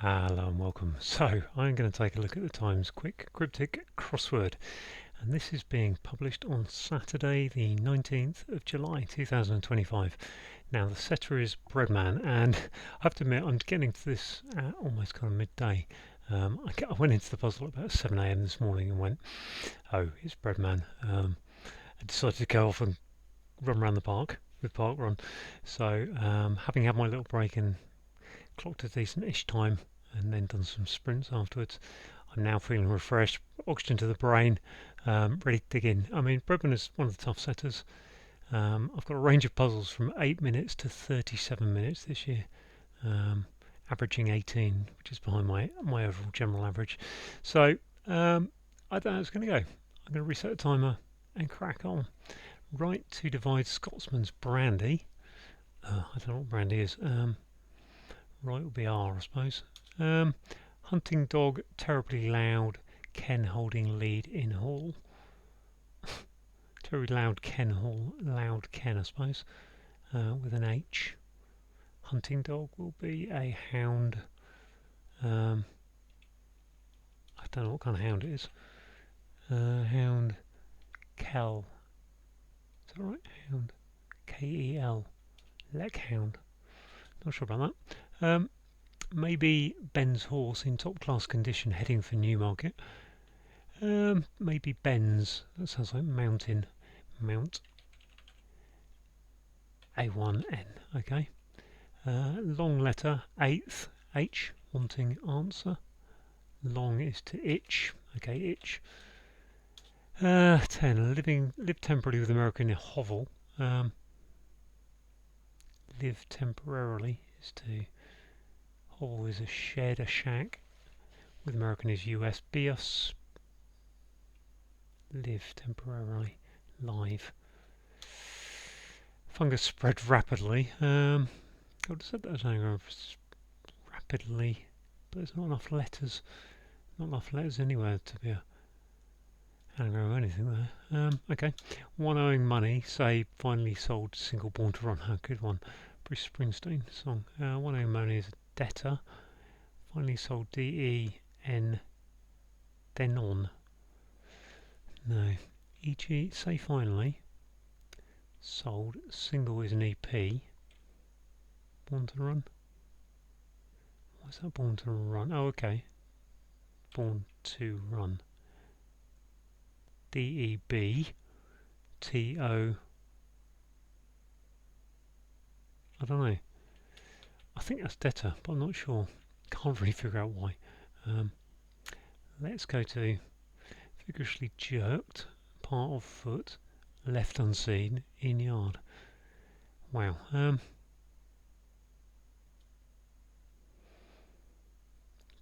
Hello and welcome. So I'm going to take a look at the Times quick cryptic crossword, and this is being published on Saturday the 19th of July 2025. Now the setter is Breadman, and I have to admit I'm getting to this at almost kind of midday. I went into the puzzle at about 7 a.m. this morning and went, oh, it's Breadman. I decided to go off and run around the park with Park Run. So having had my little break and clocked a decent-ish time and then done some sprints afterwards, I'm now feeling refreshed, oxygen to the brain, ready to dig in. I mean, Breadman is one of the tough setters. I've got a range of puzzles from 8 minutes to 37 minutes this year, averaging 18, which is behind my overall general average. So I don't know how it's going to go. I'm going to reset the timer and crack on. Right to divide Scotsman's brandy. I don't know what brandy is. Right will be R, I suppose. Hunting dog, terribly loud, Ken holding lead in hall. Terribly loud Ken hall, loud Ken, I suppose, with an H. Hunting dog will be a hound. I don't know what kind of hound it is. Hound Kel. Is that right? Hound Kel. Lek hound. Not sure about that. Maybe Ben's horse in top class condition heading for Newmarket. Maybe Ben's. That sounds like mountain. Mount A1N. Okay. Long letter 8th H. Wanting answer. Long is to itch. Okay, itch. 10. Live temporarily with American in a hovel. Live temporarily is to. Hovel is a shed, a shack. With American is US. Bios. Live temporarily. Live. Fungus spread rapidly. I would have said that as anagram rapidly, but there's not enough letters. Not enough letters anywhere to be a anagram or anything there. Okay. One owing money, say finally sold single born to run. A good one. Bruce Springsteen song. One owing money is a debtor. Finally sold D-E-N Denon. No. E.g. say finally. Sold. Single is an EP. Born to run. What's that born to run? Oh, okay. Born to run. D-E-B-T-O. I don't know. I think that's debtor, but I'm not sure. Can't really figure out why. Let's go to vigorously jerked, part of foot, left unseen, in yard. Wow.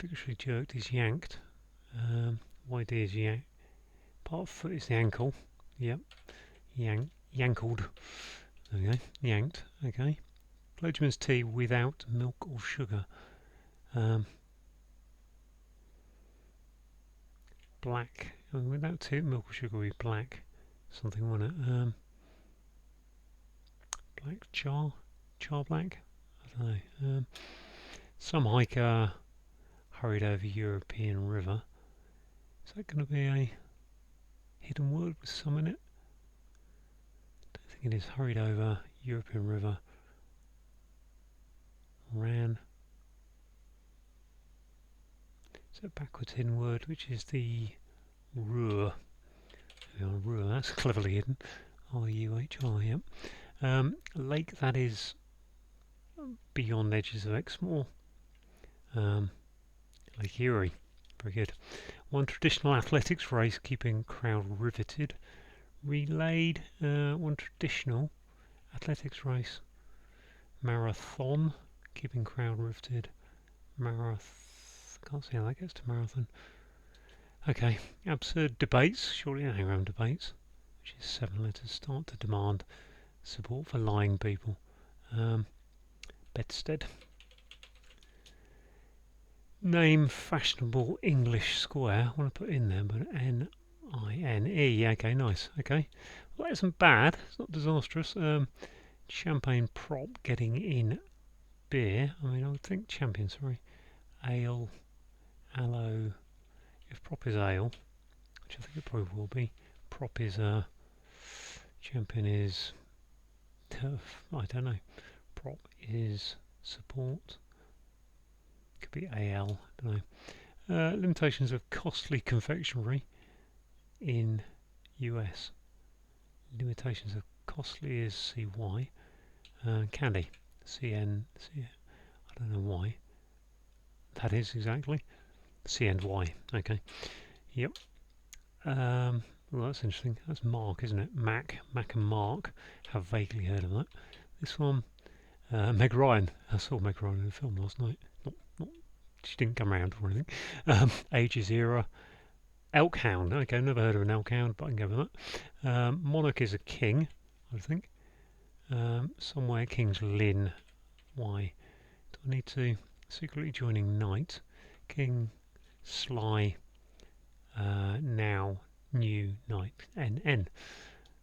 Vigorously jerked is yanked. YD is yank. Part of foot is the ankle. Yep. Yankled. Okay. Yanked. Okay. Clergyman's tea without milk or sugar. Black. Without tea, milk or sugar would be black. Something, wouldn't it? Black char? Char black? I don't know. Some hiker hurried over European river. Is that going to be a hidden word with some in it? I don't think it is. Hurried over European river. Ran. Is that backwards hidden word, which is the ruhr? Ruhr, that's cleverly hidden. R-U-H-R, yep. Lake that is beyond edges of Exmoor. Lake Erie, very good. One traditional athletics race keeping crowd riveted. Relayed, one traditional athletics race. Marathon, keeping crowd riveted. Can't see how that gets to marathon. Okay, absurd debates, surely anagram debates, which is 7 letters, start to demand support for lying people. Bedstead. Name fashionable English square. I want to put in there, but N-I-N-E. Okay, nice. Okay, well, that isn't bad. It's not disastrous. Champagne prop getting in beer. I mean, I would think champion. Sorry. ale, aloe. If prop is ale, which I think it probably will be, prop is champion is turf. I don't know. Prop is support. Could be AL. I don't know. Limitations of costly confectionery in US. Limitations of costly is CY. Candy. CN. I don't know why. That is exactly. CNY. Okay. Yep. Well, that's interesting. That's Mark, isn't it? Mac and Mark. Have vaguely heard of that. This one, Meg Ryan. I saw Meg Ryan in a film last night. Not she didn't come around or anything. Ages era. Elkhound. Okay, never heard of an elkhound, but I can go with that. Monarch is a king, I think. Somewhere King's Lynn. Why? Do I need to secretly joining knight? King Sly. Now new knight. NN.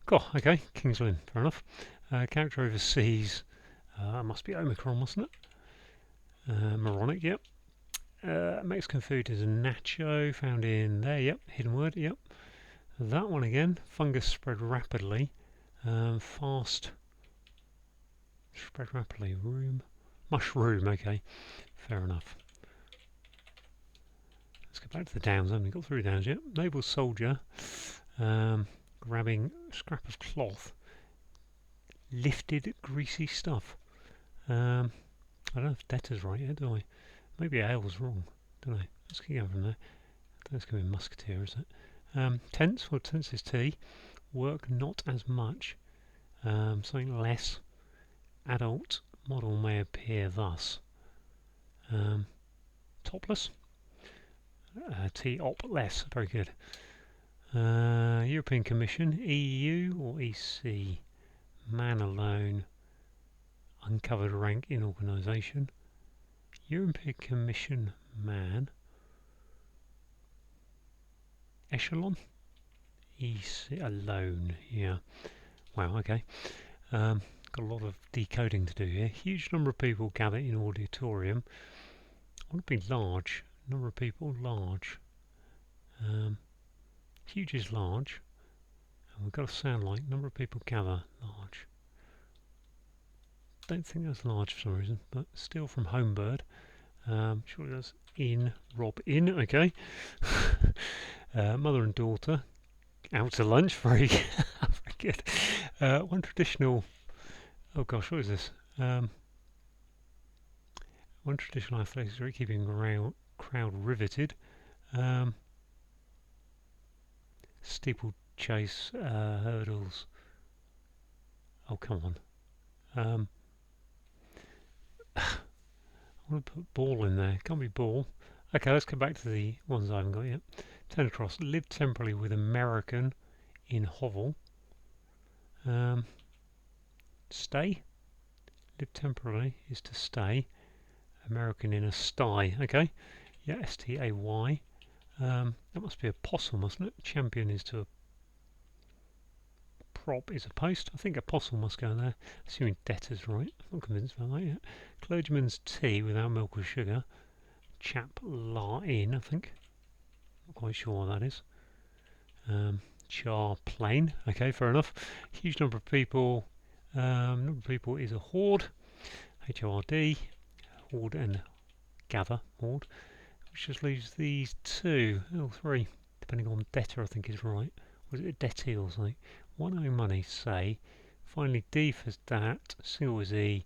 Cool. Okay. King's Lynn. Fair enough. Character overseas. Must be Omicron, mustn't it? Moronic. Yep. Mexican food is a nacho, found in there, yep, hidden word, yep. That one again, fungus spread rapidly, fast, spread rapidly, mushroom, okay, fair enough. Let's go back to the downs, I haven't got through downs yet. Naval soldier, grabbing scrap of cloth, lifted greasy stuff. I don't know if debtor's right yet, do I? Maybe ale's wrong. Don't know. Let's keep going from there. That's going to be musketeer, is it? Tense. Well, tense is T. Work not as much. Something less. Adult model may appear thus. Topless. T op less. Very good. European Commission. EU or EC. Man alone. Uncovered rank in organisation. European Commission man. Echelon. EC alone. Yeah. Wow. Okay. Got a lot of decoding to do here. Huge number of people gather in auditorium. I want to be large. Number of people large. Huge is large. And we've got to sound like number of people gather large. Don't think that's large for some reason, but still from Homebird. Surely that's in, Rob in, okay. Mother and daughter out to lunch, very, very good. One traditional, oh gosh, what is this? One traditional athletics rate keeping crowd riveted. Steeplechase, hurdles. Oh, come on. I want to put ball in there. Can't be ball. Okay, let's go back to the ones I haven't got yet. Turn across. Live temporarily with American in hovel. Stay. Live temporarily is to stay. American in a sty. Okay. Yeah, S-T-A-Y. That must be a possum, mustn't it? Champion is to a prop is a post. I think apostle must go in there. Assuming debtor's right. I'm not convinced about that yet. Clergyman's tea without milk or sugar. Chap la in, I think. Not quite sure what that is. Char plain. Okay, fair enough. Huge number of people. Number of people is a horde. H-O-R-D. Horde and gather. Horde. Which just leaves these two. Oh, three. Depending on debtor, I think is right. Was it a debtee or something? One owing money, say. Finally, D for that. Single is E.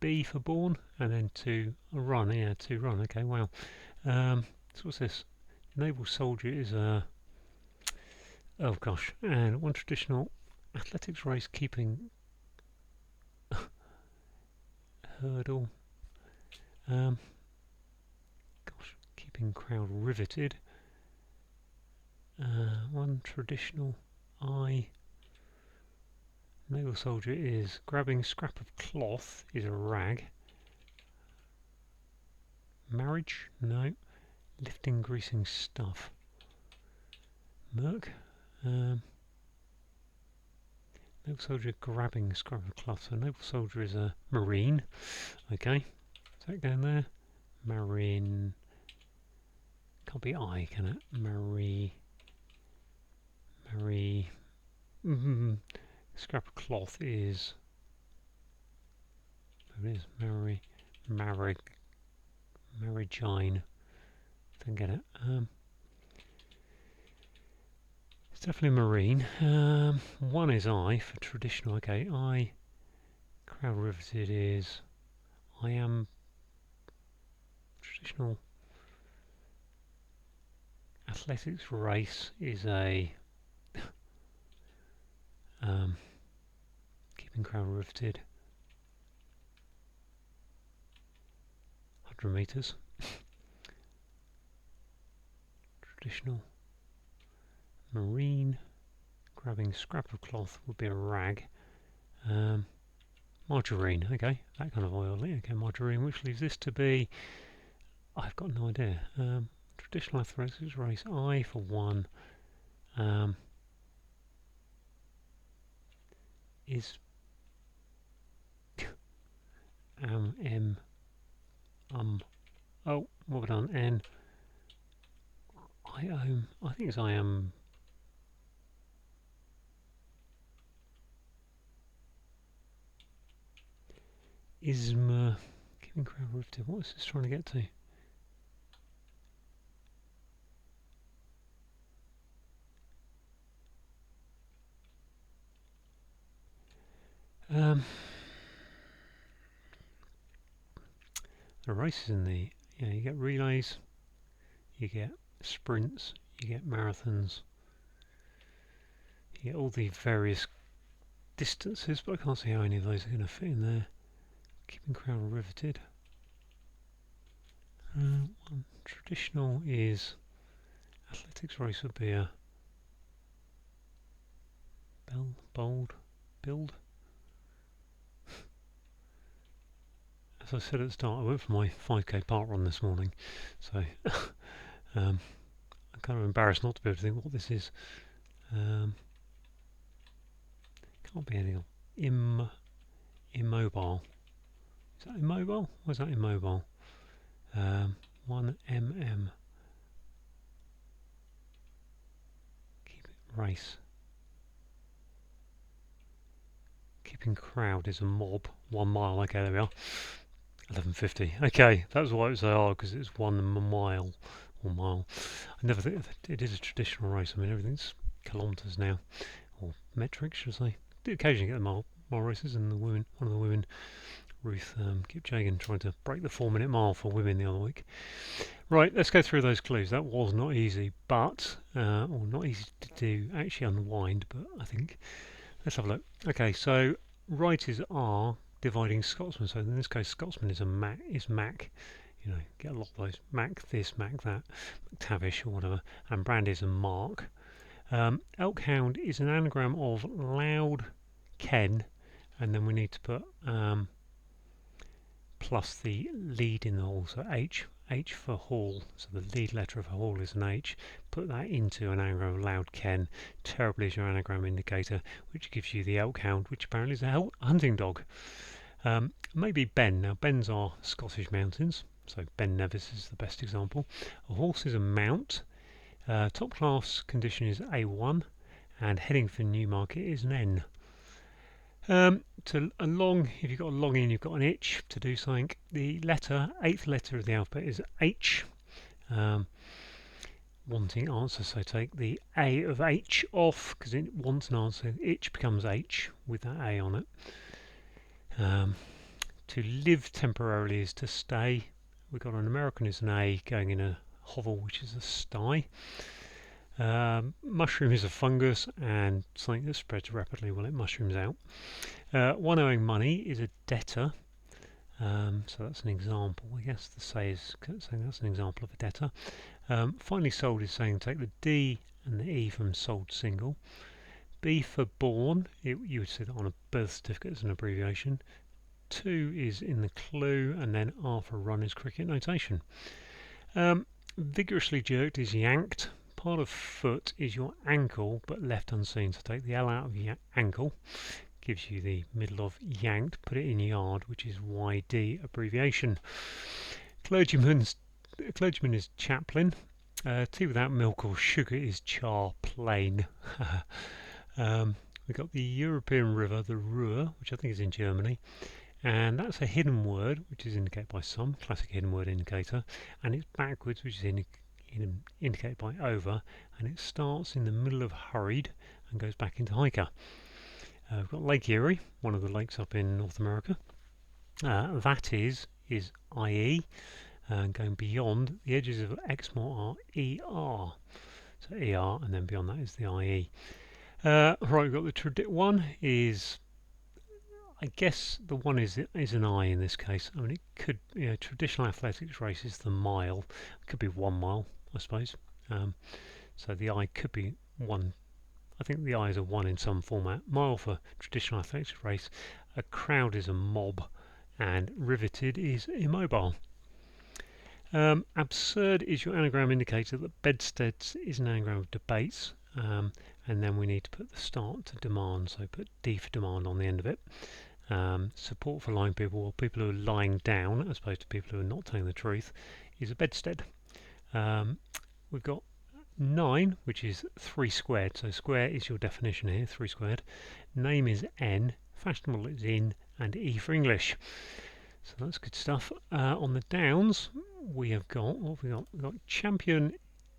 B for born. And then to run. Yeah, to run. Okay, wow. So what's this? Naval soldier is a... Oh gosh. And one traditional athletics race keeping... hurdle. Gosh. Keeping crowd riveted. One traditional I. Naval soldier is grabbing scrap of cloth is a rag. Marriage? No. Lifting greasing stuff. Merc. Naval soldier grabbing scrap of cloth. So naval soldier is a marine. Okay. Is that going there? Marin. Can't be I, can it? Mary. Scrap of cloth is. There it is. Marigine. Don't get it. It's definitely marine. One is I for traditional. Okay, I. Crowd riveted is. I am traditional. Athletics race is a. Keeping crowd riveted. 100 meters. Traditional. Marine. Grabbing scrap of cloth would be a rag. Margarine, okay, that kind of oil. Okay, margarine, which leaves this to be. I've got no idea. Traditional athletics race. I for one. Is M. Oh, what have I done? N. I own. I think it's I am. Ism. Keeping crowd riveted. What is this trying to get to? The races in the. You get relays, you get sprints, you get marathons, you get all the various distances, but I can't see how any of those are going to fit in there. Keeping crowd riveted. One traditional is athletics race would be a build. As I said at the start, I went for my 5k park run this morning, so I'm kind of embarrassed not to be able to think what this is. Can't be anything. Immobile. Is that immobile? Or is that immobile? 1mm. Keep it race. Keeping crowd is a mob. 1 mile. Okay, there we are. 11:50. Okay, that's why it was AR, because it's 1 mile or mile. I never think it is a traditional race. I mean, everything's kilometres now, or metric, should I say. I do occasionally get the mile races, and one of the women, Ruth Kipchoge, tried to break the 4-minute mile for women the other week. Right, let's go through those clues. That was not easy, but or not easy to do. Actually, unwind, but I think let's have a look. Okay, so writers are dividing Scotsman. So in this case, Scotsman is Mac. You know, get a lot of those. Mac this, Mac that, McTavish or whatever. And Brand is a Mark. Elkhound is an anagram of loud Ken, and then we need to put plus the lead in the hall, so H for hall, so the lead letter of hall is an H. Put that into an anagram of loud Ken. Terribly is your anagram indicator, which gives you the Elkhound, which apparently is a hunting dog. Maybe Ben. Now Bens are Scottish mountains, so Ben Nevis is the best example. A horse is a mount. Top class condition is A1, and heading for Newmarket is an N. If you've got a long in, you've got an itch to do something. The eighth letter of the alphabet is H. Wanting answer, so take the A of H off, because it wants an answer. Itch becomes H with that A on it. To live temporarily is to stay. We've got an American is an A going in a hovel, which is a sty. Mushroom is a fungus and something that spreads rapidly while it mushrooms out. One owing money is a debtor. So that's an example. I guess the say is saying that's an example of a debtor. Finally sold is saying take the D and the E from sold single. B for born, you would say that on a birth certificate as an abbreviation. 2 is in the clue, and then R for run is cricket notation. Vigorously jerked is yanked. Part of foot is your ankle, but left unseen. So take the L out of your ankle, gives you the middle of yanked. Put it in yard, which is YD abbreviation. Clergyman's clergyman is chaplain. Tea without milk or sugar is char plain. We've got the European river, the Ruhr, which I think is in Germany, and that's a hidden word, which is indicated by some, classic hidden word indicator, and it's backwards, which is indicated by over, and it starts in the middle of hurried and goes back into hiker. We've got Lake Erie, one of the lakes up in North America. That is IE, and going beyond, the edges of Exmoor are ER. So ER, and then beyond that is the IE. Right, we've got the one is, I guess the one is an I in this case. I mean, it could, traditional athletics race is the mile. It could be 1 mile, I suppose. So the I could be 1. I think the I is a 1 in some format. Mile for traditional athletics race. A crowd is a mob, and riveted is immobile. Absurd is your anagram indicator that bedsteads is an anagram of debates, and then we need to put the start to demand, so put D for demand on the end of it. Support for lying people, or people who are lying down as opposed to people who are not telling the truth, is a bedstead. We've got 9, which is 3 squared, so square is your definition here, 3 squared. Name is N, fashionable is in, and E for English. So that's good stuff. On the downs, we have got, what have we got? We've got champion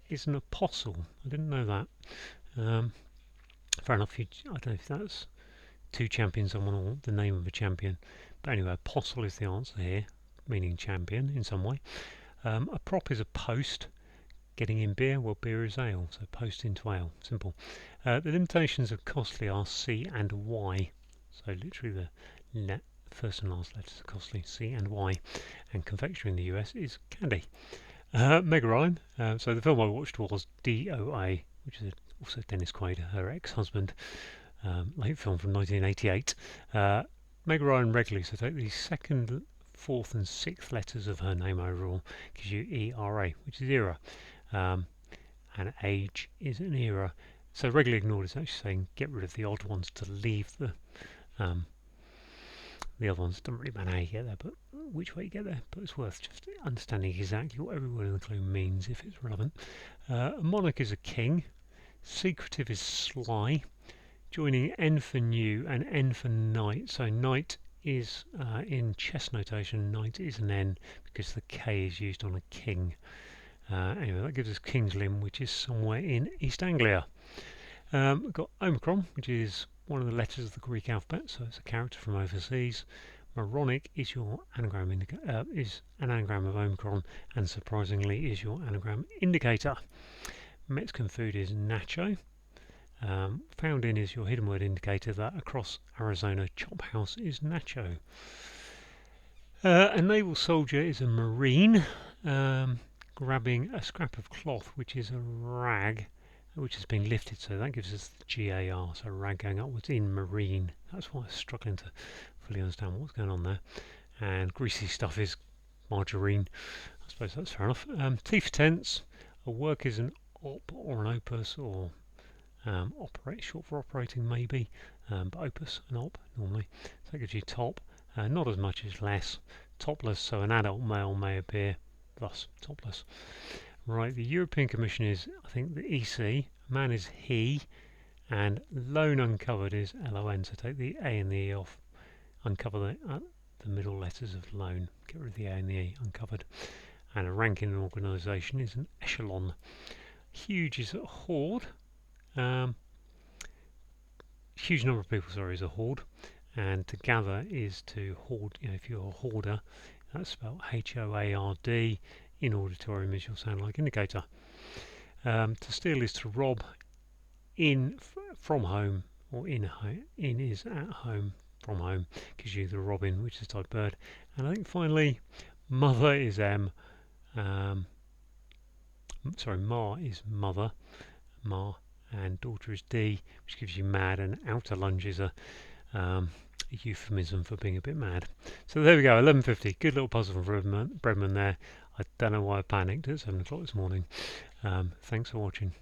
is an apostle. I didn't know that. Fair enough. I don't know if that's 2 champions on one or the name of a champion. But anyway, apostle is the answer here, meaning champion in some way. A prop is a post. Getting in beer, well, beer is ale, so post into ale. Simple. The limitations of costly are C and Y. So literally the first and last letters are costly, C and Y. And confectionery in the US is candy. Meg Ryan. So the film I watched was DOA, which is also Dennis Quaid, her ex-husband. Late film from 1988. Meg Ryan regularly, so take the 2nd, 4th and 6th letters of her name overall, gives you ERA, which is era. And age is an era. So regularly ignored is actually saying get rid of the odd ones to leave the other ones. Doesn't really matter how you get there, but which way you get there. But it's worth just understanding exactly what every word in the clue means if it's relevant. A monarch is a king. Secretive is sly. Joining N for new and N for knight. So knight is in chess notation. Knight is an N because the K is used on a king. Anyway, that gives us King's Lynn, which is somewhere in East Anglia. We've got Omicron, which is one of the letters of the Greek alphabet, so it's a character from overseas. Moronic is your anagram is an anagram of Omicron, and surprisingly is your anagram indicator. Mexican food is nacho. Found in is your hidden word indicator that across Arizona chop house is nacho. A naval soldier is a marine. Grabbing a scrap of cloth, which is a rag, which has been lifted, so that gives us the GAR, so rag going upwards in marine. That's why I'm struggling to fully understand what's going on there. And greasy stuff is margarine. I suppose that's fair enough. Teeth tense, a work is an op or an opus, or operate, short for operating maybe, but opus, an op normally. So that gives you top, not as much as less. Topless, so an adult male may appear, thus topless. Right, the European Commission is, I think, the EC. Man is he, and lone uncovered is LON. So take the A and the E off, uncover the middle letters of lone, get rid of the A and the E, uncovered. And a rank in an organisation is an echelon. Huge is a horde. Huge number of people, sorry, is a horde. And to gather is to hoard. If you're a hoarder, that's spelled HOARD. In auditorium is your sound like indicator. To steal is to rob. In from home, or in is at home, from home gives you the robin, which is type bird. And I think finally, mother is M. Sorry, ma is mother, ma, and daughter is D, which gives you mad. And outer lunge is a euphemism for being a bit mad. So there we go, 11:50. Good little puzzle from Breadman there. I don't know why I panicked at 7 o'clock this morning. Thanks for watching.